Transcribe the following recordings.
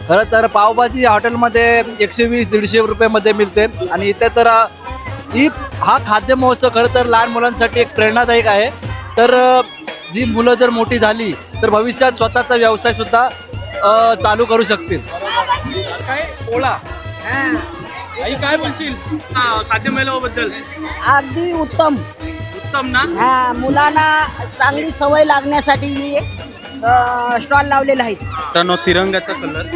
खरं तर पावभाजी हॉटेलमध्ये 120-150 रुपयामध्ये मिळते आणि इथे तर हा खाद्य महोत्सव खरं तर लहान मुलांसाठी एक प्रेरणादायक आहे. तर जी मुलं जर मोठी झाली तर भविष्यात स्वतःचा व्यवसाय सुद्धा चालू करू शकतील. काय पोळा आई काय बोलशील खाद्य मेळाव्याबद्दल? अगदी उत्तम. उत्तम ना. हा, मुलांना चांगली सवय लागण्यासाठी स्टॉल लावलेले आहेत. मित्रांनो तिरंगाचा कलर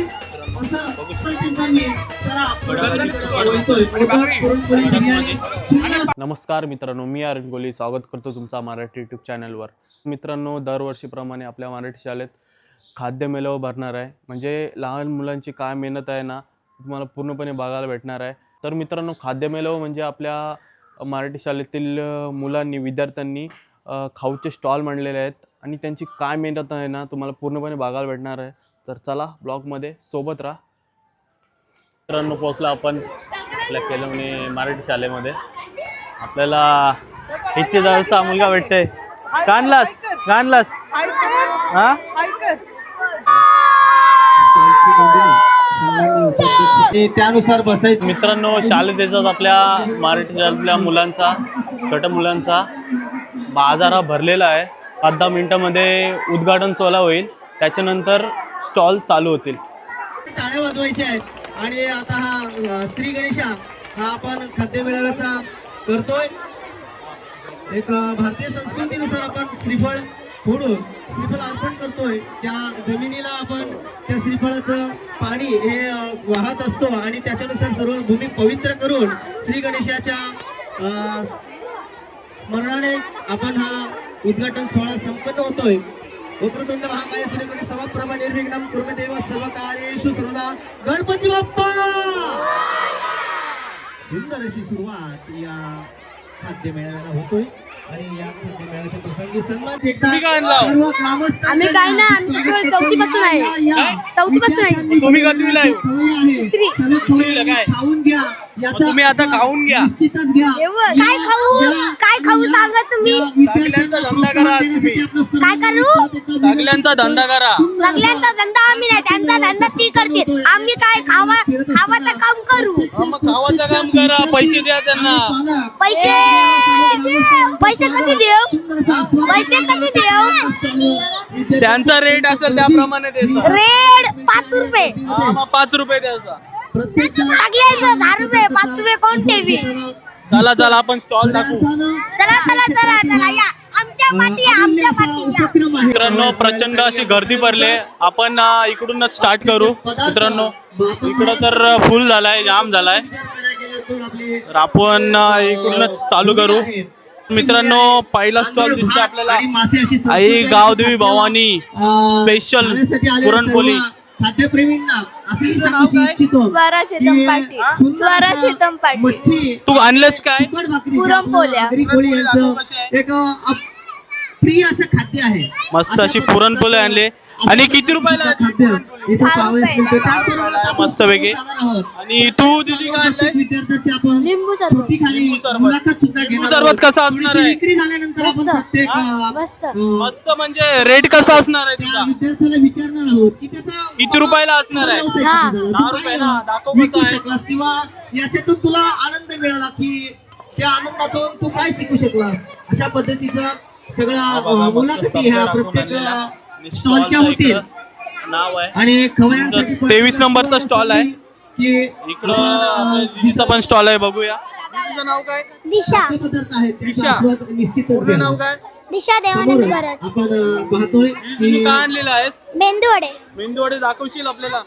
नमस्कार मित्रांनो, मी अरुण गोली स्वागत करतो तुमचा मराठी यूट्यूब चॅनलवर. मित्रांनो, दरवर्षीप्रमाणे आपल्या मराठी शाळेत खाद्य मेळावा भरणार आहे. म्हणजे लहान मुलांची काय मेहनत आहे ना, तुम्हाला पूर्णपणे बघायला भेटणार आहे. तर मित्रांनो, खाद्य मेळावा म्हणजे आपल्या मराठी शाळेतील मुलांनी विद्यार्थ्यांनी खाऊचे स्टॉल मांडलेले आहेत आणि त्यांची काय मेहनत आहे ना तुम्हाला पूर्णपणे बघायला भेटणार आहे. तर चला ब्लॉगमध्ये सोबत राहा. मित्रांनो, पोहोचला आपण आपल्या केलवणे मराठी शाळेमध्ये. आपल्याला इथे जवळचा मुलगा भेटतोय. गाणलास हा त्यानुसार बसायचं. मित्रांनो, शाळेत येतात आपल्या मराठी शाळेतल्या मुलांचा, छोट्या मुलांचा बाजार हा भरलेला आहे. 10 मिनिटामध्ये उद्घाटन सोहळा होईल, त्याच्यानंतर स्टॉल चालू होतील. टाळ्या वाजवायच्या आहेत. आणि आता हा श्री गणेशा हा आपण खाद्य मेळाव्याचा करतोय. एक भारतीय संस्कृतीनुसार आपण श्रीफळ फोडून श्रीफळ अर्पण करतोय. ज्या जमिनीला आपण त्या श्रीफळाचं पाणी हे वाहत असतो आणि त्याच्यानुसार सर्व भूमी पवित्र करून श्री गणेशाच्या स्मरणाने आपण हा उद्घाटन सोहळा संपन्न होतोय. वक्रतुंड महाकाय सूर्यकोटी समप्रभा निर्विघ्नं कुर्मे देव सर्व कार्येषु सर्वदा. गणपती बाप्पा. सुंदर अशी सुरुवात या खाद्य मेळाव्याला होतोय आणि या खाद्य मेळाव्याच्या प्रसंगी सन्मान सर्व ग्रामस्थ. आम्ही काय ना, आम्ही चौथीपासून आहे. चौथीपासून आहे. तुम्ही कितवीला आहे? तिसरी. तिसरीला काय? खाऊन घ्या. तुम्ही आता खाऊन घ्या. निश्चितच घ्या. काय खाऊ सांगा तुम्ही. सगळ्यांचा धंदा करा तुम्ही. काय करू? सगळ्यांचा धंदा करा. सगळ्यांचा धंदा आम्ही नाही, त्यांचा धंदा ती करते. आम्ही काय खावाचं काम करू. मग खावाचं काम करा, पैसे द्या त्यांना. पैसे कधी देऊ? पैसे कधी देऊ? त्यांचा रेट असेल त्याप्रमाणे द्यायचा. रेड 5 रुपये. हा, मग 5 रुपये द्यायचा. सगळ्यांचं 10 रुपये 5 रुपये कोण ठेवी. चला आपण स्टॉल दाखवू. चला या आमच्या पाठी या. मित्रांनो, प्रचंड अशी गर्दी भरली. आपण इकडूनच स्टार्ट करू. मित्रांनो, इकडं तर फुल झालाय, जाम झालाय. तर आपण इकडूनच चालू करू. मित्रांनो, पहिला स्टॉल दिसतो आपल्याला आई गावदेवी भवानी स्पेशल पुरणपोळी. खाद्यप्रेमींना असे सांगू इच्छितो. स्वरा चेतन पाटील. तू आणलंस काय? पुरणपोळ्या. यांचं एक प्रिय असं खाद्य आहे. मस्त अशी पुरणपोळी आणली. आणि किती रुपयाला? खाद्य इथे पाहावयास मिळते. त्याचबरोबर आपण मस्त पैकी. सांगणार आहोत. आणि तू दिदी काय आणलंय? विद्यार्थ्याची आपण लिंबू सरबत. छोटी खाली मुलाखत सुद्धा घेणार सरबत आहोत. कसा असणार थोडीशी आहे? विक्री झाल्यानंतर आपण प्रत्येक मस्त. मस्त. म्हणजे रेट कसा असणार आहे त्या तिचा? विद्यार्थ्याला विचारणार आहोत की त्याचा किती रुपयाला असणार आहे? 10 रुपये ना. दाखव विकू कसं आहे. शकलास किंवा याच्यातून तुला आनंद मिळाला की त्या आनंदातून तू काय शिकू शकलास, अशा पद्धतीचं सगळं मुलाखती ह्या प्रत्येक स्टॉलच्या होतील. नाव आहे आणि खवयांसाठी 23 नंबरचा स्टॉल आहे. की इकडं दीदीचा पण स्टॉल आहे, बघूया. तुझं नाव काय? दिशा. पदार्थ आहेत त्याचा दिशा. आस्वाद निश्चितच पूर्ण नाव घ्या. काय? दिशा देवानंद समोरच करत. आपण पाहतोय तू की काय आणलेलं आहेस? मेंदू वडे. मेंदूवडे दाखवशील आपल्याला?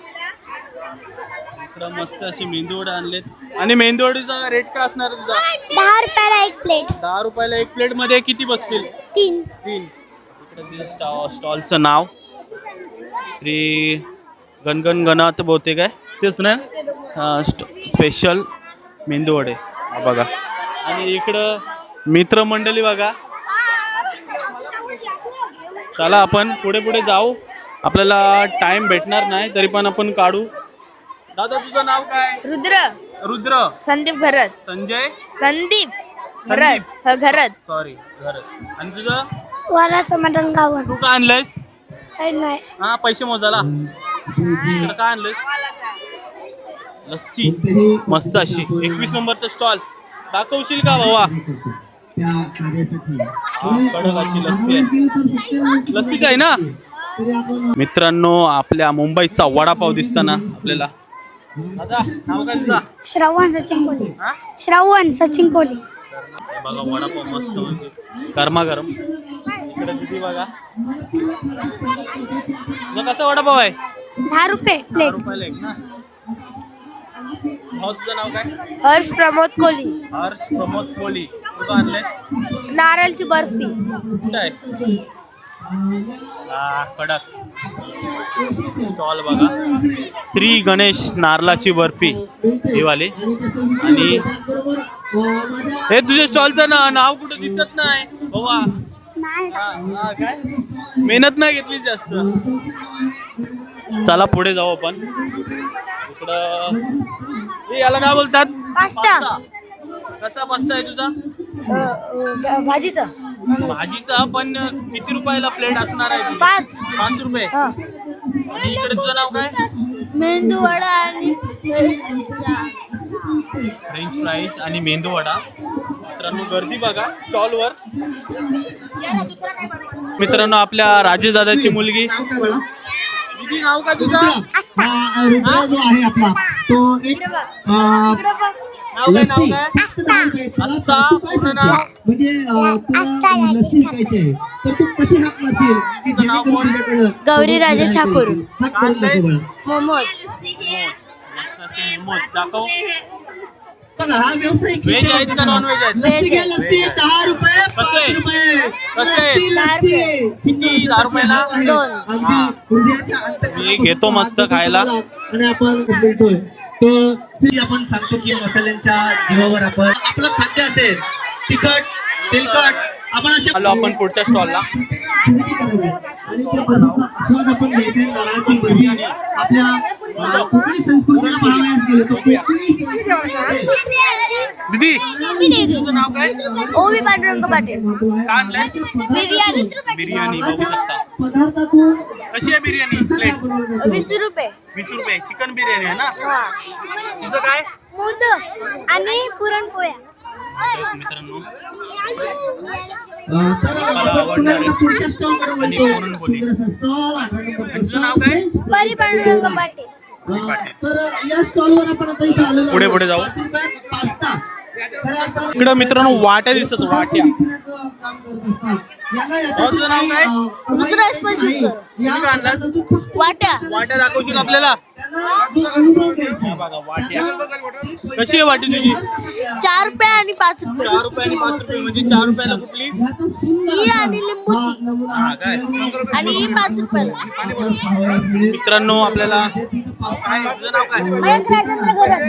इकडं मस्त अशी मेंदूवडे आणलेत. आणि मेंदूवडीचा रेट काय असणार आहे तुझा? 10 रुपयाला एक प्लेट. 10 रुपयाला एक प्लेट मध्ये किती बसतील? 3. 3. इकडे स्टॉलचं नाव श्री गणगणात बहुतेक आहे, तेच ना. स्पेशल मेंदूवडे बघा. आणि इकडं मित्रमंडळी बघा. चला आपण पुढे जाऊ. आपल्याला टाइम भेटणार नाही, तरी पण आपण काढू. दादा, तुझं नाव काय? रुद्र. संदीप घरत. संजय. संदीप घरत. सॉरी, घरत. आणि तुझं? स्वराचं मटण गावण. तू काय आणलंयस? नाही. हा, पैसे मोजायला. इकडं काय आणलंस? लस्सी मस्त अशी 21 नंबरचा स्टॉल दाखवशील का भावा? कडक अशी लस्सी आहे. लस्सीच आहे ना मित्रांनो. आपल्या मुंबईचा वडापाव दिसताना आपल्याला. दादा नाव काय तुझा? श्रावण सचिन कोहली. श्रावण सचिन कोहली. बघा वडापाव मस्त म्हणजे गरमागरम. इकडे किती बघा. तुझा कसा वडापाव आहे? 10 रुपये 10 प्लेट. रुपयाला एक ना. भाऊ तुझं नाव काय? हर्ष प्रमोद कोहली. हर्ष प्रमोद कोहली. तू आणलंय? नारळची बर्फी. कुठं आहे? हा कडक स्टॉल बघा. श्री गणेश नारळाची बर्फी ही वाली. आणि हे तुझ्या स्टॉलचं नाव कुठं दिसत नाही भावा. काय मेहनत नाही घेतलीच जास्त. चला पुढे जाऊ आपण. इकडं हे याला काय बोलतात? पास्ता. कसा पास्ता आहे तुझा? भाजीचा. भाजीचा पण किती रुपयाला प्लेट असणार आहे तुझी? 5 रुपये. आणि इकडे तुझं नाव काय? मेंदू वडा आणि फ्रेंच फ्राईज आणि मेंदू वडा. मित्रांनो गर्दी बघा स्टॉलवर. मित्रांनो आपल्या राजेश दादाची मुलगी. दीदी नाव काय तुझं? रुद्र जो आहे आपला तो एक नाव काय? आस्था. पूर्ण नाव? म्हणजे तुला लस्सी प्यायची आहे तर तू कशी हाक मारशील की जेणेकरून तुझ्याकडं गौरी राजेश ठाकूर. हाक करून दाखव बरं. मोमोज. मोमोज दाखव. बघा हा व्यावसायिक व्हेज आहेत का नॉन व्हेज आहेत? लस्सी आहे, लस्सी आहे, 10 रुपये 5 रुपये कसे? लस्सी, 10 लस्सी रुपये. आहे. किती? 10 रुपयाला? दोन. अगदी हृदयाच्या अंतःकरणापासून मी घेतो मस्त खायला. आणि आपण भेटतोय तो आपण सांगतो की मसाल्यांच्या जीवावर आपण आपलं खाद्य असेल तिखट तेलकट आपण असे आलो आपण पुढच्या स्टॉलला. आणि त्या बर्फीचा आस्वाद आपण घ्यायचा आहे. नारळाची बर्फी आपल्या कोकणी संस्कृतीला पाहावयास गेलो तर कोकणी दीदी तुझं नाव काय? ओवी पांडुरंग पाटील. काय आणलंय? बिर्याणी. बिर्याणी बघू शकता. पदार्थातून कशी आहे बिर्याणी प्लेट? 20 रुपये. 20 रुपये. चिकन बिर्याणी आहे ना. तुझं काय? मोदक आणि पुरणपोळ्या. मित्रांनो तर आपण पुन्हा एकदा पुढच्या स्टॉलकडे वळतो. सुंदर स्टॉल तुझं नाव काय? परी पांडुरंग पाटील. तर या स्टॉलवर आपण आता इथे आलेलो पुढे पुढे जाऊ. पास्ता इकडं मित्रांनो वाट्या दिसत. वाट्या. तुझं नाव काय? रुद्राक्ष पशुकर. वाट्या. वाट्या दाखवशील आपल्याला? हा बघा वाट्या. कशी आहे वाटी तुझी? 4 रुपये आणि 5 रुपये. 4 रुपये आणि 5 रुपये. म्हणजे 4 रुपयाला कुठली? ही आणि लिंबूची. हा काय आणि ही 5 रुपयाला. मित्रांनो आपल्याला काय तुझं नाव काय? मयंक राजेंद्र घरत.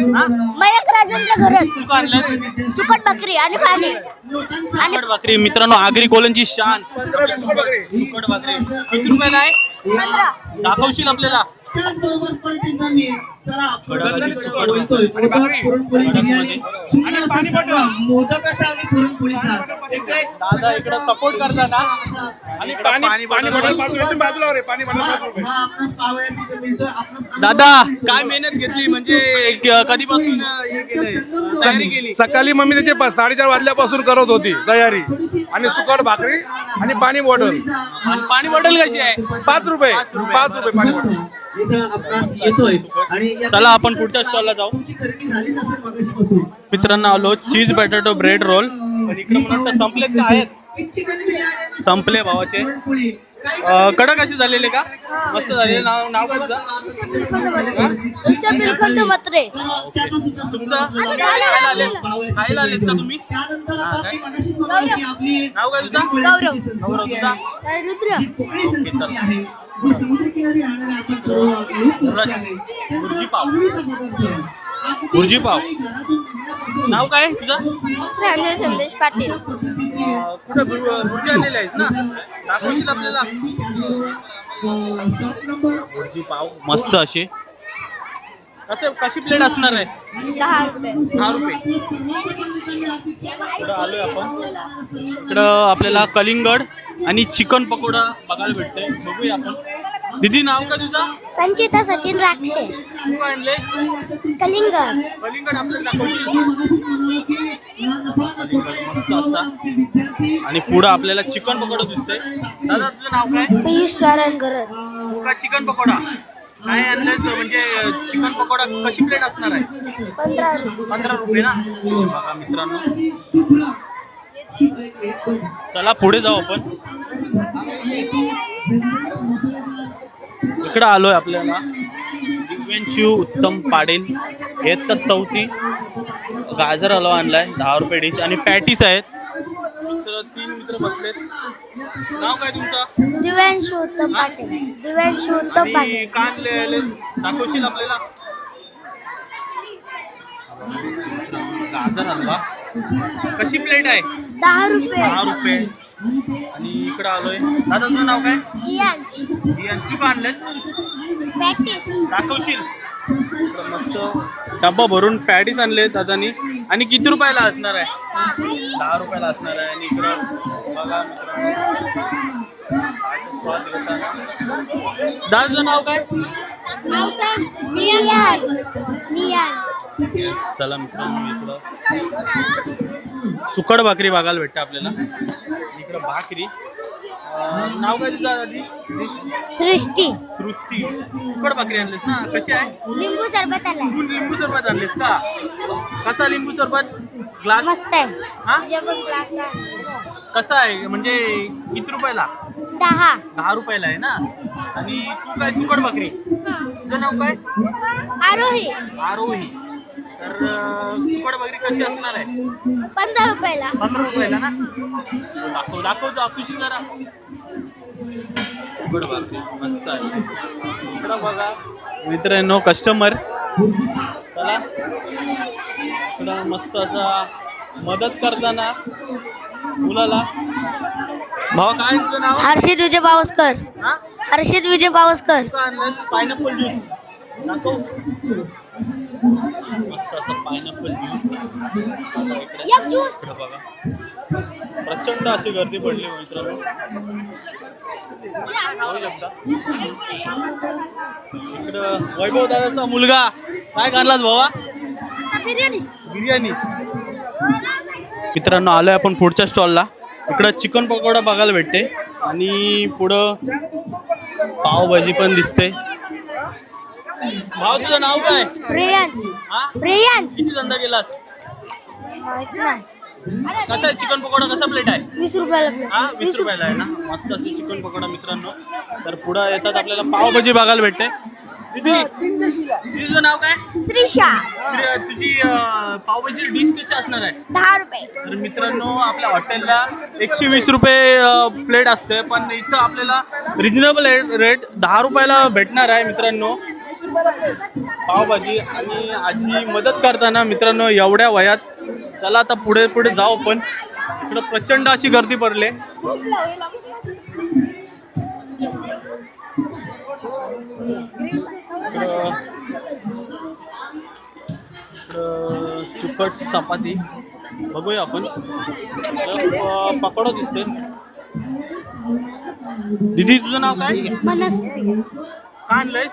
मयंक राजेंद्र घरत. तू का आणलंस? सुकट भाकरी आणि पाणी. सुकट भाकरी. मित्रांनो आगरी कोलनची शान सुकट भाकरी. किती रुपयाला आहे? 15. दाखवशील आपल्याला? त्याचबरोबर परत एकदा मी चला कडक सुकट बोलतोय पुरणपोळी बिर्याणी सुंदर असा संगम मोदकाचा आणि पुरणपोळीचा एक दादा इकडे सपोर्ट करताना. आणि पाणी दादा काय मेहनत घेतली म्हणजे कधीपासून हे केलंय? तयारी केली? सकाळी मम्मी त्याचे 4:30 वाजल्यापासून करत होती तयारी. आणि सुकट भाकरी आणि पाणी बॉटल. आणि पाणी बॉटल कशी आहे? 5 रुपये. 5 रुपये पाणी बॉटल. येतोय आणि चला आपण पुढच्या स्टॉलला जाऊ. तुमची खरेदी झालीच असेल मगाशीपासून. मित्रांनो आलो चीज बटाटो ब्रेड रोल. पण इकडे मला संपलेत का आहेत? चिकन बिर्याणी संपले भावाचे. पुरणपोळी कडक असे झालेले का? मस्त झालेले. नाव काय तुझं? ऋषभ निलकंठ म्हात्रे. त्याचा सुद्धा तुमचं खायला आलेत का तुम्ही? त्यानंतर आता मी मगाशीच म्हणालो की आपली नाव काय तुझं? पुरणपोळीची संस्कृती गौरव तुझा? आहे. रुद्र. जी कोकणी संस्कृती आहे जी समुद्रकिनारी राहणारे आपण सर्व लोक वस्ती आहे त्यांचा भुर्जी पाव. आवडीचा पदार्थ आहे. अगदी भुर्जी पाव. सकाळी घरातून निघण्यापासून नाव काय तुझं? प्रांजल संदेश पाटील. पद्धतीची कुठे भुर्जी आणलेली आहेस ना? दाखवशील आपल्याला? शॉप नंबर भुर्जी पाव मस्त असे. कशी प्लेट असणार आहे? 10 रुपये. 10 रुपये. इकडं आलोय आपण. इकडं आपल्याला कलिंगड आणि चिकन पकोडा बघायला भेटतंय. बघूया आपण. दीदी नाव का तुझं? संचिता सचिन राक्षे तू आणलेस कलिंगड कलिंगड आपल्याला दाखवशील? कलिंगड मस्त असा. आणि पुढं आपल्याला चिकन पकोडा दिसतंय. दादा तुझं नाव काय? पीयूष नारायण गरज तू का चिकन पकोडा काय आणलंयस? म्हणजे चिकन पकोडा कशी प्लेट असणार आहे? 15 रुपये ना. बघा मित्रांनो, चला पुढे जाऊ आपण. इकडं आलोय आपल्याला दिव्यांशू उत्तम पाटील इयत्ता 4थी. गाजर हलवा आणलाय 10 रुपये डिश आणि पॅटीस आहेत. मित्र 3 मित्र बसलेत. नाव काय तुमचं? दिव्यांशू उत्तम पाटील दिव्यांशू उत्तम आणि पाटील काय आणलेस दाखवशील आपल्याला? गाजर हलवा कशी प्लेट आहे? 10 रुपये 10 रुपये. आणि इकडं आलोय. दादा तुझं नाव काय? जियांश तू का आणलंस पॅटीस दाखवशील? इकडं मस्त डब्बा भरून पॅटीस आणले दादानी. आणि किती रुपयाला असणार आहे? 10 रुपयाला असणार आहे. आणि इकडं बघा मित्रांनो, खायचा स्वाद घेताना. दादा तुझं नाव काय? चला मित्रांनो, इकडं सुकट भाकरी बघायला भेटते आपल्याला. इकडं भाकरी. नाव काय तुझं आधी? सृष्टी सृष्टी. सुकट भाकरी आणलीस ना, कशी आहे? लिंबू सरबत आलाय तू लिंबू सरबत आणलीस का? कसा लिंबू सरबत? ग्लास मस्त आहे हा जेवण ग्लास आहे. कसा आहे? म्हणजे किती रुपयाला? 10 रुपयाला आहे ना. आणि तू काय सुकट भाकरी? तुझं नाव काय? आरोही आरोही. तर सुकट भाकरी कशी असणार आहे? 15 रुपयाला 15 रुपयाला ना. दाखवशील जरा. सुकट भाकरी मस्त आहे. इकडं बघा मित्रांनो, कस्टमर. चला इकडं मस्त असा मदत करताना मुलाला. भावा काय तुझं नाव? हर्षित विजय पावसकर हा? हर्षित विजय पावसकर तू काय आणलंस? पायनॅपल ज्यूस दाखव. मस्त असं पायनॅपल ज्यूस. एक ज्यूस इकडं बघा प्रचंड अशी गर्दी पडली मित्रांनो. होऊ शकता. इकडं वैभव दादाचा मुलगा काय करलास भावा? बिर्याणी. मित्रांनो आलोय आपण पुढच्या स्टॉलला. इकडं चिकन पकोडा बघायला भेटते आणि पुढं पावभाजी पण दिसते. भाव तुझं नाव काय? प्रियांश हा प्रियांश किती धंदा केलास? माहित नाही कसा आहे चिकन पकोडा? कसा प्लेट आहे? 20 रुपयाला plate. हा 20 रुपयाला आहे ना. मस्त असे चिकन पकोडा मित्रांनो. तर पुढं येतात आपल्याला पावभाजी बघायला भेटते. दीदी तुझं नाव काय? श्रीशा तुझी पावभाजी डिश कशी असणार आहे? 10 रुपये तर मित्रांनो आपल्या हॉटेलला 120 रुपये प्लेट असते, पण इथं आपल्याला रिजनेबल रेट 10 रुपयाला भेटणार आहे मित्रांनो पावभाजी. आणि आजी मदत करताना मित्रांनो एवढ्या वयात. चला आता पुढे पुढे जाऊ आपण. इकडं प्रचंड अशी गर्दी पडली. सुकट चपाती बघूया आपण. पकोडा दिसते. दीदी तुझं नाव काय? मनस्वी काय आणलंयस?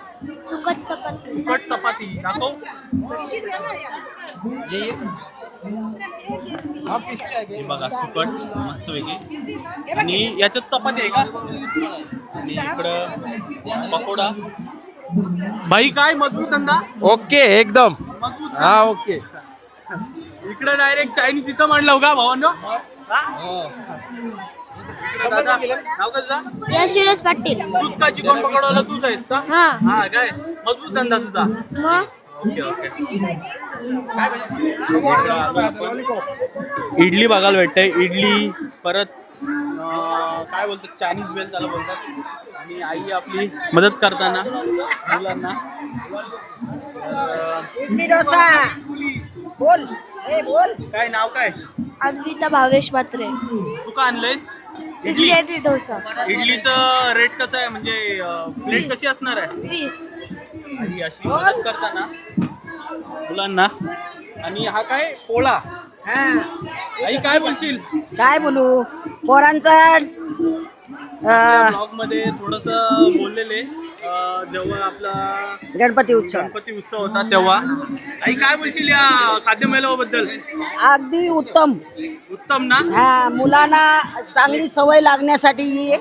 सुकट चपाती सुकट चपाती दाखव. हे बघा सुकट मस्त वेगळी. आणि याच्यात चपाती आहे का? आणि इकडं पकोडा. बाई काय मजबूत धंदा? ओके एकदम. मजबूत. हा ओके. इकडे डायरेक्ट चायनीज इथं मांडलं का भावांनो? दादा नाव का तुझा? यशुरज पाटील तूच काय चिकन पकोडाला तूच आहेस का? हा हा काय मजबूत धंदा तुझा. मग ओके ओके. इडली बघायला भेटते. इडली परत काय बोलतात चायनीज बेल त्याला बोलतात. आणि आई आपली मदत करताना मुलांना. इडली डोसा बोल बोल काय नाव काय? अद्विता भावेश मात्रे तू का आणलंयस? इडली डोसा इडलीचं रेट कसं आहे? म्हणजे प्लेट कशी असणार आहे? 20 आणि अशी मदत करताना मुलांना. आणि हा काय पोळा. आई काय बोलशील? काय बोलू पोरांचा ब्लॉग मध्ये थोडस बोललेले जेव्हा आपला गणपती उत्सव गणपती उत्सव होता तेव्हा. आई काय बोलशील या खाद्य मेळाव्याबद्दल? अगदी उत्तम. उत्तम ना? हा, मुलांना चांगली सवय लागण्यासाठी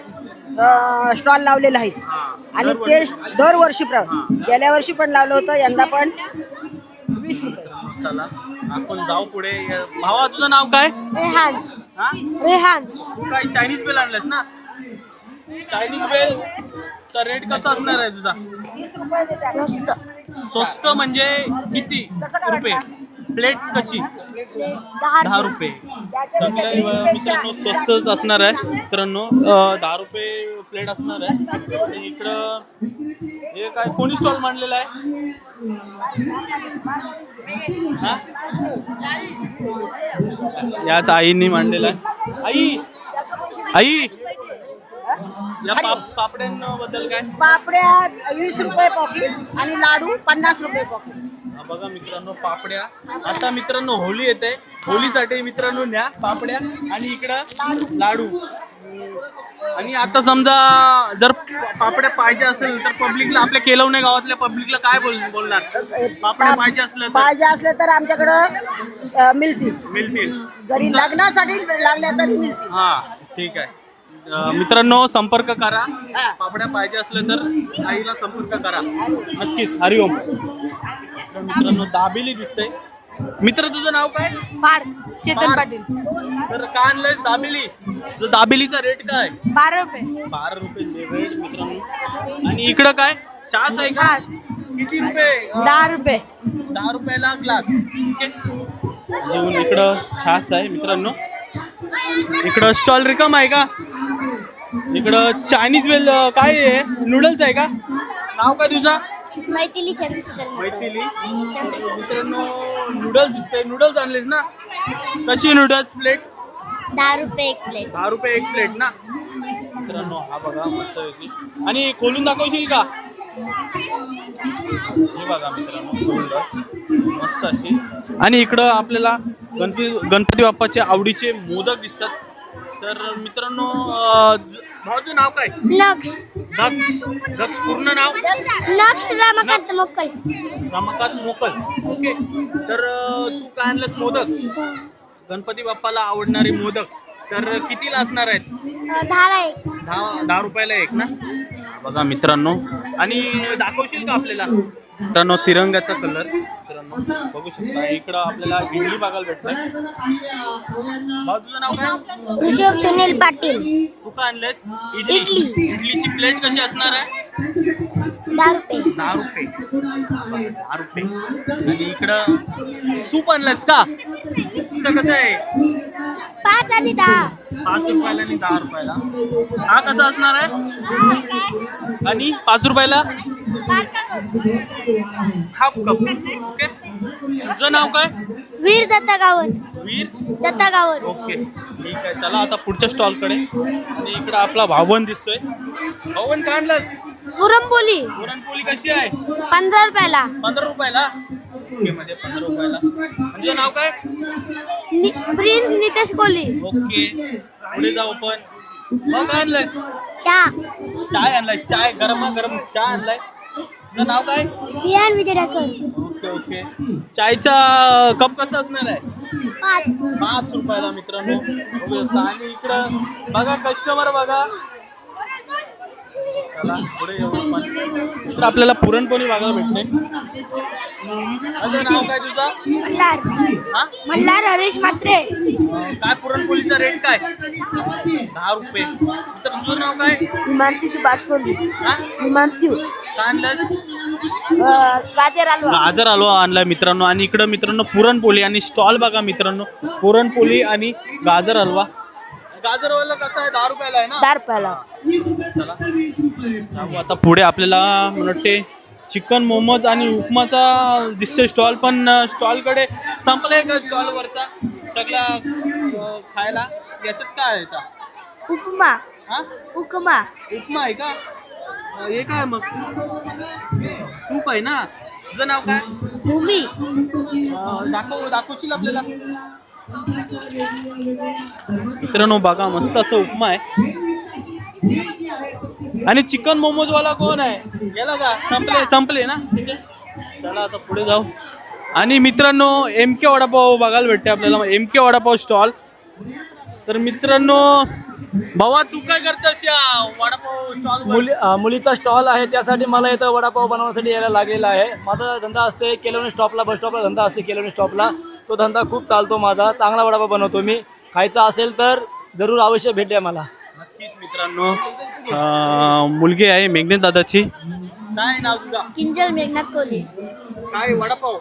स्टॉल लावलेले आहेत आणि ते दरवर्षी गेल्या वर्षी पण लावलं होतं, यंदा पण 20 रुपये. चला आपण जाऊ पुढे. भावा तुझं नाव काय? रेहान्स. हा? रेहान्स. तू काय चायनीज बेल आणलंस ना? चायनीज बेल चा रेट कसा असणार आहे तुझा? 20 रुपये देते आम्ही. स्वस्त. स्वस्त म्हणजे किती रुपये? प्लेट कशी? 10 रुपये. त्याच्यापेक्षा समजा मित्रांनो स्वस्तच असणार आहे मित्रांनो. 10 रुपये प्लेट असणार आहे. आणि इकडं हे काय कोणी स्टॉल मांडलेला आहे? हा? याच आईनी मांडलेला आहे. आई या पापड्यांबद्दल काय? पापड्या 20 रुपये पॉकेट आणि लाडू 50 रुपये पॉकेट. हा बघा मित्रांनो पापड्या. आता मित्रांनो होळी येते, होळीसाठी मित्रांनो न्या पापड्या आणि इकडं लाडू. आणि आता समजा जर पापड्या पाहिजे असेल तर पब्लिकला, आपल्या केलवणे गावातल्या पब्लिकला काय बोलणार? पापड्या पाहिजे असले तर आमच्याकडं मिळतील. जरी लग्नासाठी लागल्या तरी मिळतील. हा ठीक आहे. मित्रांनो संपर्क करा. पापड्या पाहिजे असले तर आईला संपर्क करा नक्कीच. हरिओम. तर मित्रांनो दाबेली दिसते. मित्र तुझं नाव काय? चेतन पाटील. तर काय आणलंयस दाबेली? जो दाबेलीचा रेट काय? 12 रुपये. 12 रुपये रेट मित्रांनो. आणि इकडं काय चहाच आहे का? किती रुपये? 10 रुपये. 10 रुपयाला ग्लास. ठीक आहे. अजून इकडं चहाच आहे मित्रांनो. इकडं स्टॉल रिकाम आहे का? इकडं चायनीज वेल काय आहे? नूडल्स आहे का? नाव काय तुझा? मैथिली चंद्रशेखर. मैथिली. मित्रांनो नूडल्स दिसते. नूडल्स आणलेस ना? कशी नूडल्स प्लेट? 10 रुपये एक प्लेट. 10 रुपये एक प्लेट ना मित्रांनो. हा बघा मस्त पैकी. आणि खोलून दाखवशील का? हे बघा मित्रांनो मस्त अशी. आणि इकडं आपल्याला गणपती बाप्पाचे आवडीचे मोदक दिसतात. तर मित्रांनो भाऊचं नाव काय? नक्ष. दक्ष पूर्ण नाव? नक्ष रमाकांत मोकल. रमाकांत मोकल. ओके. तर तू काय आणलंस? मोदक. गणपती बाप्पाला आवडणारे मोदक. तर कितीला असणार आहेत? 10ला एक. 10 रुपयाला एक ना? बघा मित्रांनो. आणि दाखवशील का आपल्याला? मित्रांनो तिरंगाचा कलर मित्रांनो बघू शकता. इकडं आपल्याला इडली बघायला भेटतंय. भाऊ तुझं नाव काय? ऋषभ सुनील पाटील. तू काय आणलंयस? इडली. इडलीची प्लेट कशी असणार आहे? 10 रुपये. 10 रुपये. 10 रुपये. आणि इकडं सूप आणलंयस का? तुझं कसं आहे? 5 आणि 10. 5 रुपयाला आणि 10 रुपयाला. हा कसा असणार आहे? आणि 5 रुपयाला हाफ कप. ओके. तुझं नाव काय? वीर दत्ता गावण. वीर दत्ता गावण. ओके ठीक आहे. चला आता पुढच्या स्टॉल कडे. आणि इकडं आपला भावबंद दिसतोय. भावबंद काय आणलंस? पुरणपोळी. पुरणपोळी कशी आहे? 15 रुपयाला. 15 रुपयाला. ओके मध्ये 15 रुपयाला. तुझं नाव काय? प्रिन्स नितेश कोहली. ओके पुढे जाऊ आपण. मग काय आणलंयस? चहा. चाय आणलाय. चाय गरम चहा आणलाय. तुझं नाव काय? विहान विजय ठाकर. Okay okay. चायचा कप कसा असणार आहे? 5 रुपयाला मित्रांनो. आणि इकडं बघा कस्टमर बघा. चला पुढे येऊ आपण. इकडं आपल्याला पुरणपोळी बघायला भेटते. नाव काय तुझा? मल्हार. हा मल्हार हरीश मात्रे. काय पुरणपोळीचा रेट काय? 10 रुपये. तर तुझं नाव काय? हिमांशू की बात बोलली. हा हिमांशू. काय आणलंस? गाजर हलवा. गाजर हलवा आणलाय मित्रांनो. आणि इकडं मित्रांनो पुरणपोळी आणि स्टॉल बघा मित्रांनो. पुरणपोळी आणि गाजर हलवा. गाजर हलवा कसा आहे? 10 रुपयाला आहे ना? 10 रुपयाला. चला जाऊ आता पुढे. आपल्याला मला वाटते चिकन मोमोज आणि उपमाचा दिसतोय स्टॉल. पण स्टॉलकडे संपलाय का स्टॉलवरचा सगळा खायला? याच्यात काय आहे का? उपमा. हा उपमा. उपमा आहे का? हे काय मग? सूप आहे ना? तुझं नाव काय? भूमी. दाखवशील आपल्याला? मित्रांनो बघा मस्त असं उपमा आहे. आणि चिकन मोमोज वाला कोण आहे? गेला का? संपले ना तिचे. चला आता पुढे जाऊ. आणि मित्रांनो MK वडापाव बघायला भेटते आपल्याला, MK वडापाव स्टॉल. तर मित्रांनो भावा तू काय करतोस या वडापाव स्टॉल? मुलीचा स्टॉल आहे, त्यासाठी मला इथं वडापाव बनवण्यासाठी यायला लागलेला आहे. माझा धंदा असते केलवणी स्टॉपला, बस स्टॉपला धंदा असते केलवणी स्टॉपला. तो धंदा खूप चालतो माझा. चांगला वडापाव बनवतो मी. खायचा असेल तर जरूर अवश्य भेट द्या मला. नक्कीच मित्रांनो. मुलगी आहे मेघनेत दादाची. काय नाव तुझा? किंजल मेघनाथ कोहली. काय वडापाव?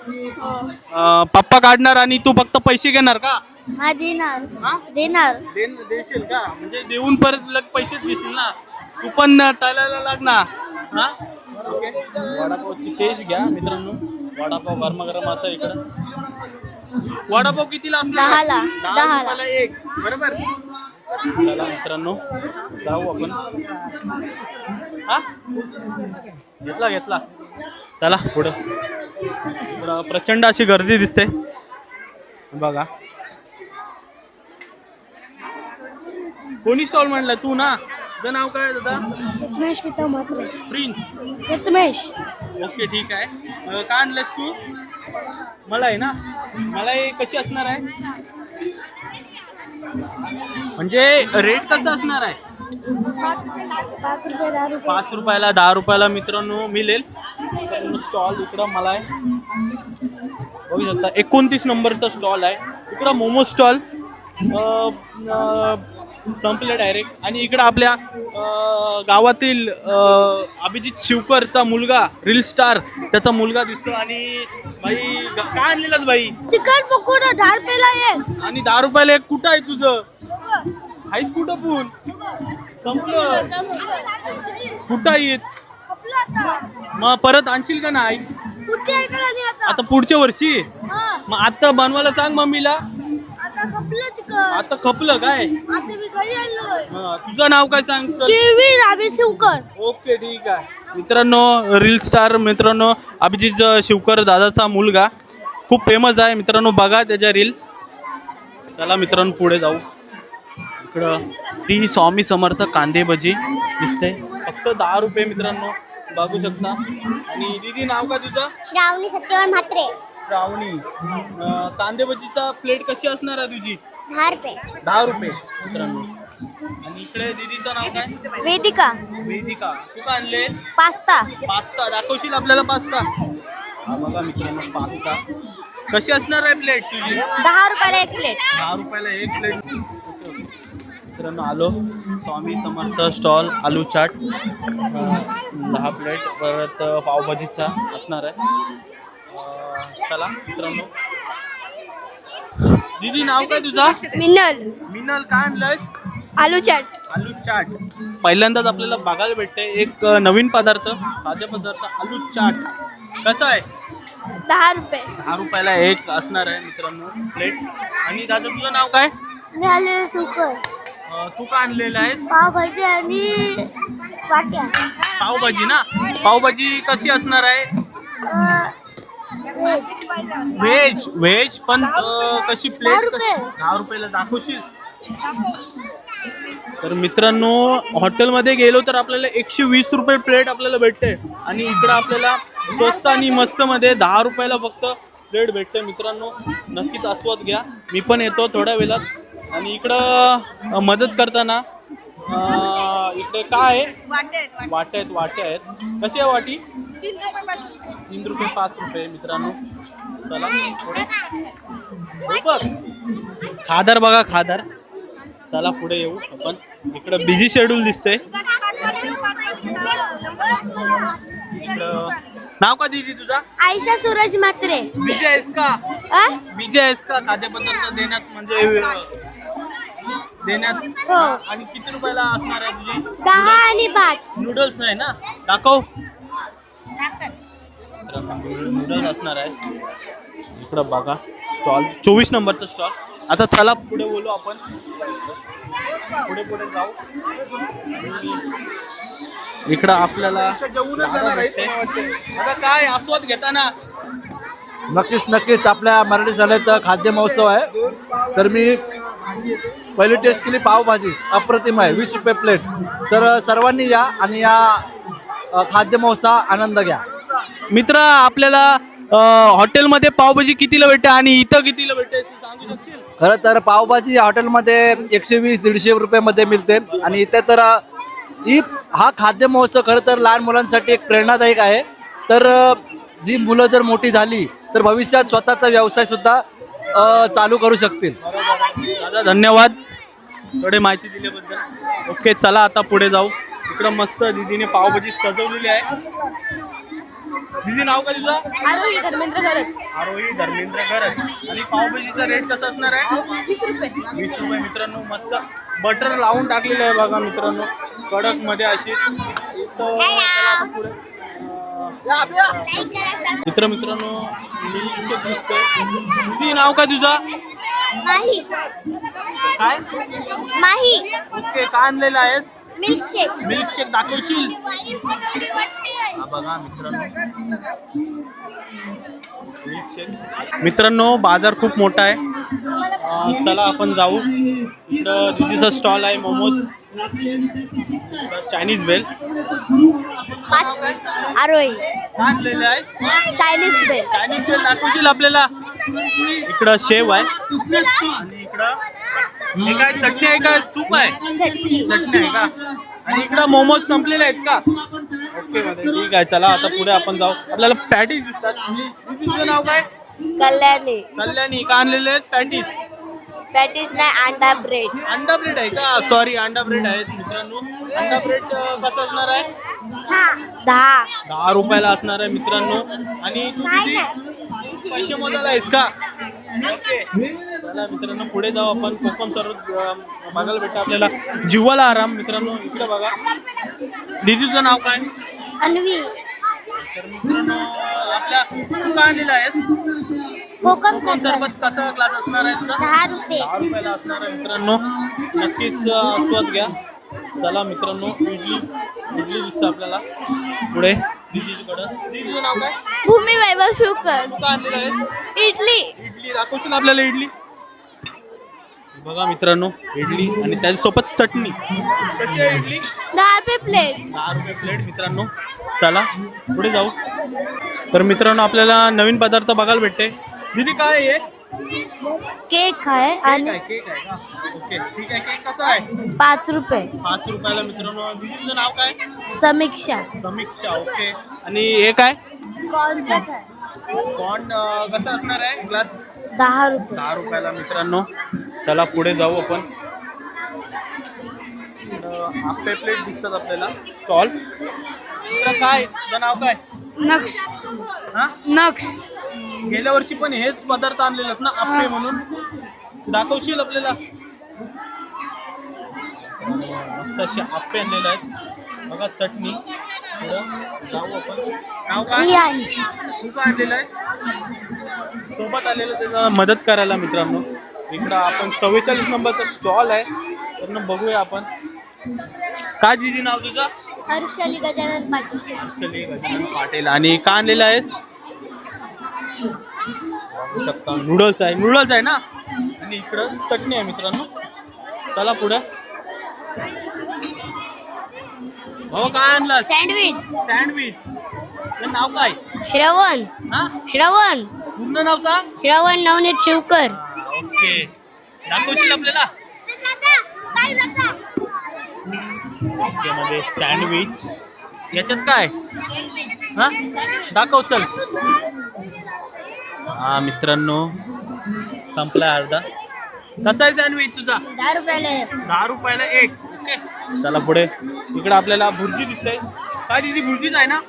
पप्पा काढणार आणि तू फक्त पैसे घेणार का? हा देणार. देशील का? म्हणजे देऊन परत पैसेच घेशील ना? तू पण टाळायला लाग ना. हा ओके. वडापावची टेस्ट घ्या मित्रांनो. वडापाव गरमागरम असा इकडं. वडापाव कितीला असणार? 10 रुपयाला एक. बरोबर. चला मित्रांनो जाऊ आपण. हा घेतला. चला पुढं प्रचंड अशी गर्दी दिसते बघा. कोणी स्टॉल म्हणला? तू ना? तुझं नाव काय दादा? रत्मेश पिता मात्रे. प्रिन्स. रत्मेश. ओके ठीक आहे. काय आणलंस तू? मलाई ना? मलाई कशी असणार आहे? म्हणजे रेट कसा असणार आहे? 5 रुपयाला 10 रुपयाला मित्रांनो मिळेल. स्टॉल इकडं मलाई बघू शकता. 29 नंबरचा स्टॉल आहे इकडं. मोमो स्टॉल संपले डायरेक्ट. आणि इकडं आपल्या गावातील अभिजित शिवकरचा मुलगा, रील स्टार, त्याचा मुलगा दिसतो. आणि भाई काय आणलेलाच भाई? चिकन पकोडा 10 रुपयाला एक. आणि 10 रुपयाला एक. कुठं आहे तुझं? आहेत कुठं? पण संपलं. कुठं येत? मग परत आणशील का नाही? आता पुढच्या वर्षी. मग आता बनवायला सांग मम्मीला. आता खपलं काय? तुझं नाव काय सांग? शिवकर. ओके ठीक आहे मित्रांनो. रील स्टार मित्रांनो अभिजित शिवकर दादाचा मुलगा खूप फेमस आहे मित्रांनो. बघा त्याच्या रील. चला मित्रांनो पुढे जाऊ. इकडं श्री स्वामी समर्थ कांदे भजी दिसते. फक्त 10 रुपये मित्रांनो बघू शकता. आणि दीदी नाव का तुझं? श्रावणी सत्यवान म्हात्रे. श्रावणी. कांदे भजीचा प्लेट कशी असणार आहे तुझी? 10 रुपये. 10 रुपये मित्रांनो. आणि इकडे दीदीचं नाव काय? वेदिका. वेदिका. तू का आणलेस? पास्ता. दाखवशील आपल्याला पास्ता? हा बघा मित्रांनो पास्ता. कशी असणार आहे प्लेट तुझी? 10 रुपयाला एक प्लेट. 10 रुपयाला एक प्लेट. मित्रांनो आलो स्वामी समर्थ स्टॉल. आलू चाट 10 प्लेट. परत पावभाजीचा असणार आहे. चला मित्रांनो. दीदी नाव काय तुझा? मिनल. काय आणलंयस? आलू चाट. आलू चाट पहिल्यांदाच आपल्याला बघायला भेटते. एक नवीन पदार्थ, ताजे पदार्थ आलू चाट. कसं आहे? 10 रुपये. 10 रुपयाला एक असणार आहे मित्रांनो प्लेट. आणि दादा तुझं नाव काय? सुकर. तू का आणलेलं आहेस? पावभाजी आणि वाट्या. पावभाजी ना? पावभाजी कशी असणार आहे? व्हेज पण कशी प्लेट? 10 रुपये. 10 रुपयाला दाखवशील? तर मित्रांनो हॉटेलमध्ये गेलो तर आपल्याला 120 रुपये प्लेट आपल्याला भेटते. आणि इकडं आपल्याला स्वस्त आणि मस्त मध्ये 10 रुपयाला फक्त प्लेट भेटते मित्रांनो. नक्कीच आस्वाद घ्या. मी पण येतो थोड्या वेळात. आणि इकडं मदत करताना इकडे काय आहे? वाट्या आहेत. कशी आहे वाटी? 3 रुपये 5 रुपये मित्रांनो. चला बघ खादर बघा खादर. चला पुढे येऊ आपण. इकडं बिझी शेड्यूल दिसते. नाव का दीदी तुझा? आयशा सूरज म्हात्रे. बिझी आहेस का? बिझी आहेस का खाद्यपदार्थ देण्यात? म्हणजे देण्यात. हो. आणि किती रुपयाला असणार आहे तुझी? 10 आणि 5. नूडल्स नाही ना? दाखव. नूडल्स असणार आहे. इकडं बघा स्टॉल 24 नंबरचा स्टॉल. आता चला पुढे बोलू आपण. पुढे जाऊ. इकडं आपल्याला आता काय आस्वाद घेताना नक्कीच आपल्या मराठी शाळेत खाद्य महोत्सव आहे. तर मी पहिली टेस्ट केली पावभाजी, अप्रतिम आहे, 20 रुपये प्लेट. तर सर्वांनी या आणि या खाद्य महोत्सवाचा आनंद घ्या. मित्र, आपल्याला हॉटेलमध्ये पावभाजी कितीला भेटते आणि इथं कितीला भेटते सांगू शकशील? खरं तर पावभाजी हॉटेलमध्ये 120-150 रुपयामध्ये मिळते आणि इथे तर हा खाद्य महोत्सव खरं तर लहान मुलांसाठी एक प्रेरणादायक आहे. तर जी मुलं जर मोठी झाली तर भविष्यात स्वतःचा व्यवसाय सुद्धा चालू करू शकतील. दादा धन्यवाद थोडी माहिती दिल्याबद्दल. ओके, चला आता पुढे जाऊ. इकडं मस्त दीदीने पावभाजी सजवलेली आहे. दीदी नाव का तुझं? आरोही धर्मेंद्र गरज. आरोही धर्मेंद्र गरज. आणि पावभाजीचा रेट कसा असणार आहे? 20 रुपये. 20 रुपये मित्रांनो. मस्त बटर लावून टाकलेलं आहे बघा मित्रांनो, कडक मध्ये अशी. मित्रांनो मिल्कशेक दिसतोय. तुझी नाव काय तुझं? माही. काय? माही. ओके, काय आणलेलं आहेस? मिल्कशेक. मिल्कशेक दाखवशील? हा बघा मित्रांनो, मित्रांनो बाजार खूप मोठा आहे. चला आपण जाऊ. इकडं दीदीचा स्टॉल आहे मोमोज, चायनीज बेल. आरोही काय आणलेलं आहे? Chinese bell. चायनीज बेल दाखवशील आपल्याला? इकडं शेव आहे आणि इकडं हे काय चटणी आहे का सूप आहे? चटणी आहे का? आणि इकडं मोमोज संपलेले आहेत का? ओके मध्ये ठीक आहे. चला आता पुढे आपण जाऊ. आपल्याला पॅटीस दिसतात. तुझं नाव काय? कल्याणी. कल्याणी. का आणलेले आहेत पॅटीस? पॅटीस नाही, अंडा ब्रेड. अंडा ब्रेड आहे का? सॉरी, अंडा ब्रेड आहेत मित्रांनो. अंडा ब्रेड कसं असणार आहे? 10 रुपयाला असणार आहे मित्रांनो. आणि तू किती पैसे मोजायला आहेस का? ओके, चला मित्रांनो पुढे जाऊ आपण. कोकण सर्व बघायला भेटतं आपल्याला. जीवाला आराम मित्रांनो. इकडे बघा. दीदी तुझं नाव काय? अन्वी. तर मित्रांनो आपल्या तू काय आणलेलं आहेस? कोकण सरबत कसा ग्लास असणार आहे तुझा? 10 रुपये. 10 रुपयाला असणार आहे मित्रांनो. नक्कीच स्वाद घ्या. चला मित्रांनो, इडली दिसतं आपल्याला पुढे दीदीकडं. दीदी तुझं नाव काय? भूमी वैभव शुकर. तू काय आणलेलं आहेस? इडली. इडली दाखवशील आपल्याला? इडली बघा मित्रांनो, इडली आणि त्याच्यासोबत चटणी. कशी आहे इडली? 10 रुपये प्लेट. 10 रुपये प्लेट मित्रांनो. चला पुढे जाऊ. तर मित्रांनो आपल्याला नवीन पदार्थ बघायला भेटते. दीदी काय आहे? केक आहे आणि केक आहे का? ओके ठीक आहे. केक कसा आहे? 5 रुपये. 5 रुपयाला मित्रांनो. दीदीचं नाव काय? समीक्षा. समीक्षा. ओके. आणि हे काय? कॉर्नचॉक आहे. कॉर्न कसा असणार आहे ग्लास? 10 रुपये. 10 रुपयाला मित्रांनो. चला पुढे जाऊ आपण. आपले प्लेट दिसतात आपल्याला. स्टॉल. काय तुझं नाव काय? नक्ष. हा, नक्ष. गेल्या वर्षी पण हेच पदार्थ आणलेलंस ना आप्पे म्हणून? दाखवशील आपल्याला? मस्त असे आप्पे आणलेले आहेत बघा. चटणी. पुढं जाऊ आपण. नाव काय? तू काय आणलेलं आहेस? सोबत आलेलं त्याला मदत करायला मित्रांनो. इकडं आपण 44 नंबरचा स्टॉल आहे. तर बघूया आपण. काय दीदी नाव तुझं? हर्षली गजानन पाटील. हर्षली गजानन पाटील. आणि काय आणलेलं आहेस? बघू शकता नूडल्स आहे ना. आणि इकडं चटणी आहे मित्रांनो. चला पुढे. हो काय आणलं? सँडविच. नाव काय? श्रवण. हा, श्रवण. पूर्ण नाव सांग. श्रवण नवनीत शिवकर. ओके, दाखवशील आपल्याला? याच्यामध्ये सँडविच. याच्यात काय? हा, दाखव चल. हा मित्रांनो, संपला अर्धा. कसा आहे सँडविच तुझा? 10 रुपयाला. 10 रुपयाला एक. ओके, चला पुढे. इकडे आपल्याला भुर्जी दिसते. काय दीदी भुर्जीच आहे ना?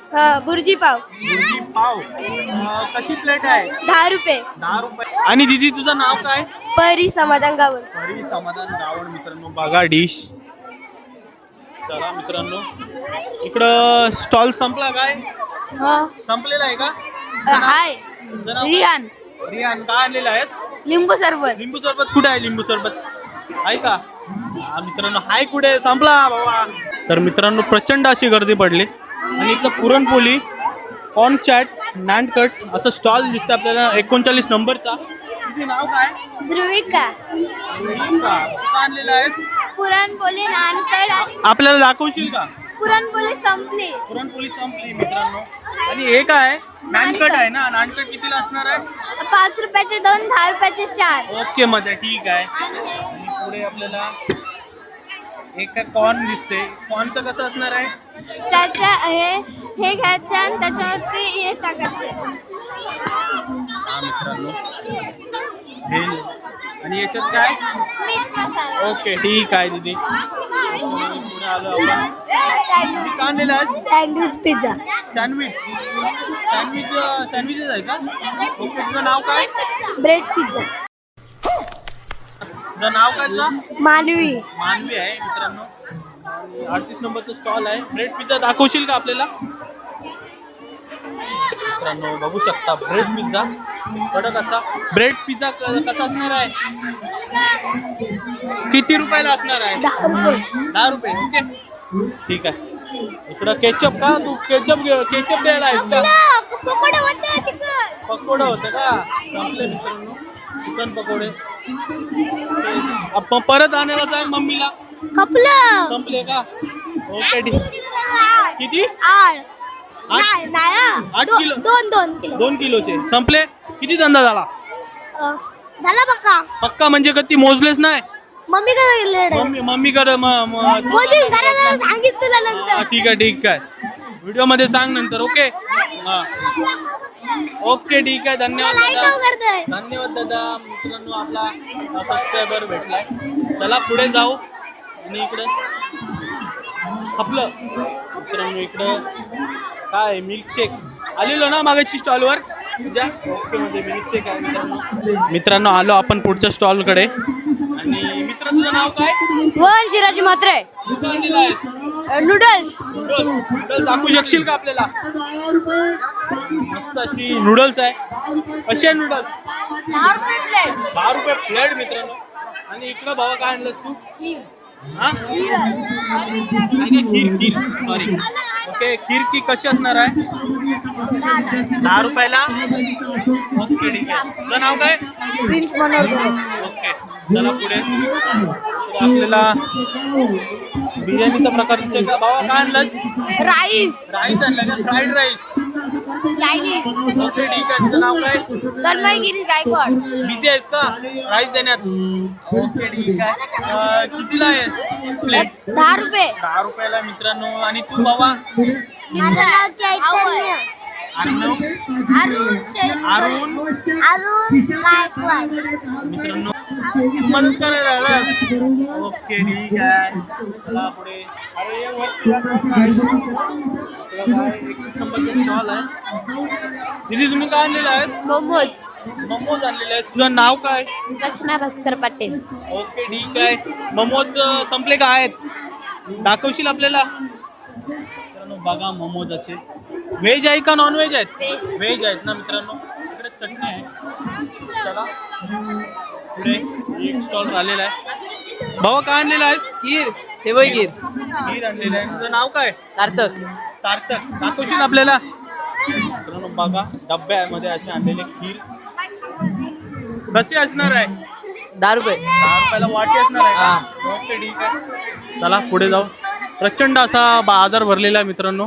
बुर्जी पाव. भुर्जी पाव. कशी प्लेट आहे? 10 रुपये. 10 रुपये. आणि दीदी तुझं नाव काय? परी समाधान गावण. परी समाधान गावण. मित्रांनो बघा डिश. चला मित्रांनो, इकडं स्टॉल संपला काय? संपलेला आहे का? हाय रियान. रियान काय आणलेला आहेस? लिंबू सरबत. लिंबू सरबत कुठे आहे? लिंबू सरबत आहे का? हा मित्रांनो, हाय कुठे? संपला बाबा. तर मित्रांनो प्रचंड अशी गर्दी पडली. आणि इकडं पुरणपोळी, कॉर्न चाट नानकट असं स्टॉल दिसतं आपल्याला 39 नंबरचा. तुझे नाव काय? ध्रुविका. कुठं आणलेलं आहेस? पुरणपोळी नानकड. आपल्याला दाखवशील का? पुरणपोळी संपली. पुरणपोळी संपली मित्रांनो. आणि हे काय? नानकट आहे ना. नानकट कितीला असणार आहे? 5 रुपयाचे 2, 10 रुपयाचे 4. ओके मध्ये ठीक आहे. आणि पुढे आपल्याला एक कॉर्न दिसते. कॉर्नचं कसं असणार आहे? त्याच्या हे घ्यायचं आणि त्याच्यावरती हे टाकायचं. हा मित्रांनो हे. आणि याच्यात काय? मीठ मसाला. ओके ठीक आहे दीदी. पुढे आलो आपण. का आणलेलं आहे? Sandwich pizza. सँडविच. सँडविचेस आहे का? ओके तुझं नाव काय? Bread pizza. तुझं नाव काय तुझं? मानवी. मानवी आहे मित्रांनो. 38 नंबरचा स्टॉल आहे. ब्रेड पिझ्झा दाखवशील का आपल्याला? मित्रांनो बघू शकता ब्रेड पिझ्झा कडक असा. ब्रेड पिझ्झा कसा असणार आहे? किती रुपयाला असणार आहे? 10 रुपये. 10 रुपये. ओके ठीक आहे. इकडं केचप का? तू केचप द्यायला आहेस का? पकोडा होता चिकन. पकोडा होतं का? संपले मित्रांनो चिकन पकोडे. आपण परत आणायला सांग मम्मीला. कपलं. संपले का? ओके ठीक. किती? 8 नाही 8 किलो. 2 किलो. 2 किलोचे संपले. किती धंदा झाला? झाला बघा. पक्का म्हणजे कधी मोजलेच नाही? मम्मीकडे गेले. मम्मीकडे मोजून करायला सांगितलं नंतर. ठीक आहे. व्हिडिओ मध्ये सांग नंतर. ओके हा ओके ठीक आहे. धन्यवाद दादा. धन्यवाद दादा. मित्रांनो आपला सबस्क्रायबर भेटलाय. चला पुढे जाऊ. आणि इकडे खपलं मित्रांनो. इकडं काय मिल्कशेक आलेलो ना मागाची स्टॉलवर तुझ्या. ओके मध्ये मिल्कशेक आहे मित्रांनो. आलो आपण पुढच्या स्टॉलकडे. आणि मित्र तुझं नाव काय? One Shirazi Mhatre. Noodles. Noodles दाखवू शकशील का आपल्याला? मस्त अशी नूडल्स आहे. कशी आहे नूडल्स? 10 रुपये प्लेट. 10 रुपये प्लेट मित्रांनो. आणि इकडं बाबा काय आणलंस तू? हा खीर सॉरी. ओके खीर की कशी असणार आहे? 10 रुपयाला. ओके ठीक आहे. तुझं नाव काय? प्रिन्स मनोहर. ओके चला पुढे. आपल्याला बिर्याणीचा प्रकार दिसेल का? बाबा काय आणलंस? राईस. राईस आणलं का? Fried rice. चायनीज. ओके ठीक आहे. तुझं नाव काय? तन्मयगिरी गायकवाड. बिझी आहेस का राईस देण्यात? ओके ठीक आहे. कितीला आहे प्लेट? 10 रुपये. 10 रुपयाला मित्रांनो. आणि तू बाबा? माझं नाव चैतन्य. अर्णव. अरुण गायकवाड. मित्रांनो मदत करायला आलास? ओके ठीक आहे. चला पुढे. अरे ये वरती या. आपलं काय 21 नंबरचा स्टॉल आहे. दीदी तुम्ही काय आणलेलं आहे? मोमोज आणलेले आहे. तुझं नाव काय? रचना भास्कर पाटील. ओके ठीक आहे. मोमोज संपले का आहेत? दाखवशील आपल्याला? मित्रांनो बघा मोमोज असे. व्हेज आहे का नॉन व्हेज आहेत? व्हेज आहेत ना मित्रांनो. इकडे चटणी आहे. चला पुढे एक स्टॉल आलेला आहे. भावा काय आणलेला आहे? खीर, शेवई खीर. खीर आणलेलं आहे. तुझं नाव काय? सार्थक. सार्थक. दाखवशील आपल्याला? मित्रांनो बघा डब्यामध्ये असे आणलेले खीर. कसे असणार आहे? 10 रुपये. 10 रुपयाला वाटी असणार आहे का? ओके ठीक आहे. चला पुढे जाऊ. प्रचंड असा बाजार भरलेला आहे मित्रांनो.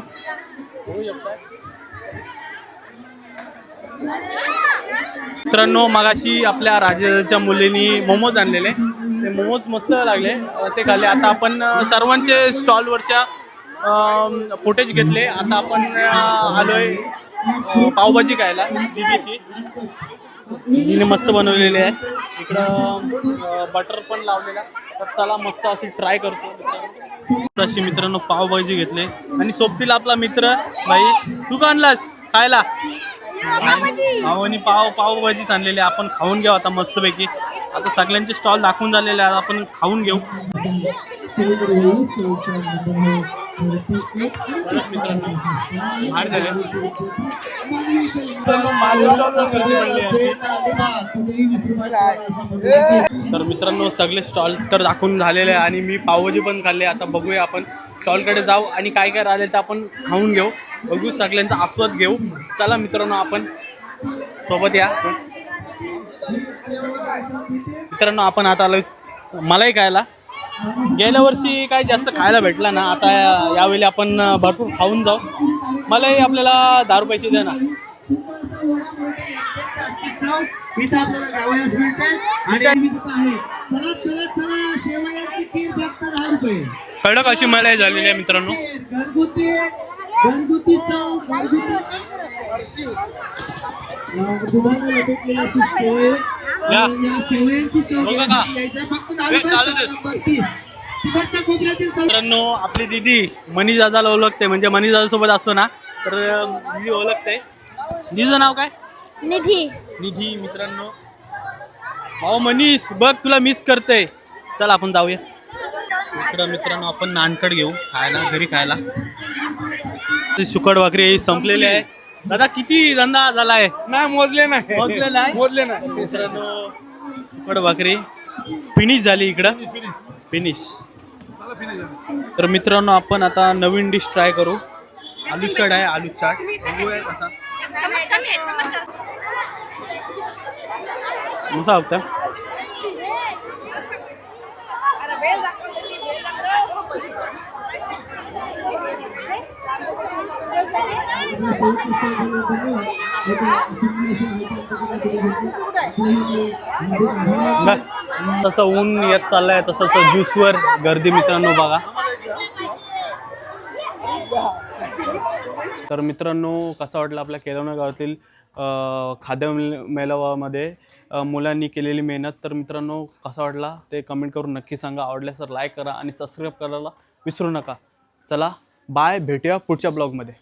मित्रांनो मगाशी आपल्या राजाच्या मुलींनी मोमोज आणलेले. ते मोमोज मस्त लागले. ते खाल्ले. आता आपण सर्वांचे स्टॉलवरच्या फुटेज घेतले. आता आपण आलोय पावभाजी खायला. दीदीची तिने मस्त बनवलेली आहे. इकडं बटर पण लावलेला. तर चला मस्त अशी ट्राय करतो. अशी मित्रांनो पावभाजी घेतले. आणि सोबतीला आपला मित्र भाई तू का आणलास खायला? पावभाजीच आणलेली. आपण खाऊन घेऊ आता मस्तपैकी. आता सगळ्यांचे स्टॉल दाखवून झालेले आहेत. आपण खाऊन घेऊ. तर मित्रांनो सगळे स्टॉल तर दाखवून झालेले आहे आणि मी पावभाजी पण खाल्ली. आता बघूया आपण स्टॉलकडे जाऊ आणि काय काय राहिले ते आपण खाऊन घेऊ, बघू, सगळ्यांचा आस्वाद घेऊ. चला मित्रांनो आपण सोबत या. मित्रांनो आपण आता आलो मलाई खायला. गेल्या वर्षी काही जास्त खायला भेटला ना, आता यावेळी आपण भरपूर खाऊन जाऊ. मलाई आपल्याला 10 रुपयाची द्या ना. इथं आपल्याला गावयास मिळते आणि इथं आहे. चला चला चला, शेवयाची खीर फक्त 10 रुपये. कडक अशी मलाई झालेली आहे मित्रांनो. घरगुती घरगुती चव, घरगुती दुधाने लपेटलेली अशी शेवय. आणि या शेवयांची चव बघा का? यायचा फक्त 10 हे चालू दे. रुपये. 32 तिकडच्या कोपऱ्यातील मित्रांनो आपली दीदी मनीष दादाला ओळखते, म्हणजे मनीष दादासोबत असतो ना, तर दीदी ओळखते. दीदीचं नाव काय? निधी. निधी. मित्रांनो भाऊ मनीष बघ तुला मिस करते. चल आपण जाऊया. मित्रांनो आपण नानकट घेऊ खायला, घरी खायला. सुकट भाकरी संपलेली आहे. दादा किती धंदा झालाय? नाही मोजले नाही. मोजले नाही? मोजले नाही. मित्रांनो सुकट भाकरी फिनिश झाली इकडं, फिनिश. तर मित्रांनो आपण आता नवीन डिश ट्राय करू. आलू चाट आहे, आलू चाट बघूया कसा कसा होता. तसं ऊन येत चाललंय, तसं ज्यूसवर गर्दी मित्रांनो बघा. तर मित्रांनो कसा वाटलं आपल्या केलवणा गावातील खाद्य मेळाव्यामध्ये मुलांनी केलेली मेहनत. तर मित्रांनो कसा वाटला ते कमेंट करून नक्की सांगा. आवडल्यास तर लाईक करा आणि सबस्क्राईब करायला विसरू नका. चला बाय, भेटूया पुढच्या ब्लॉगमध्ये.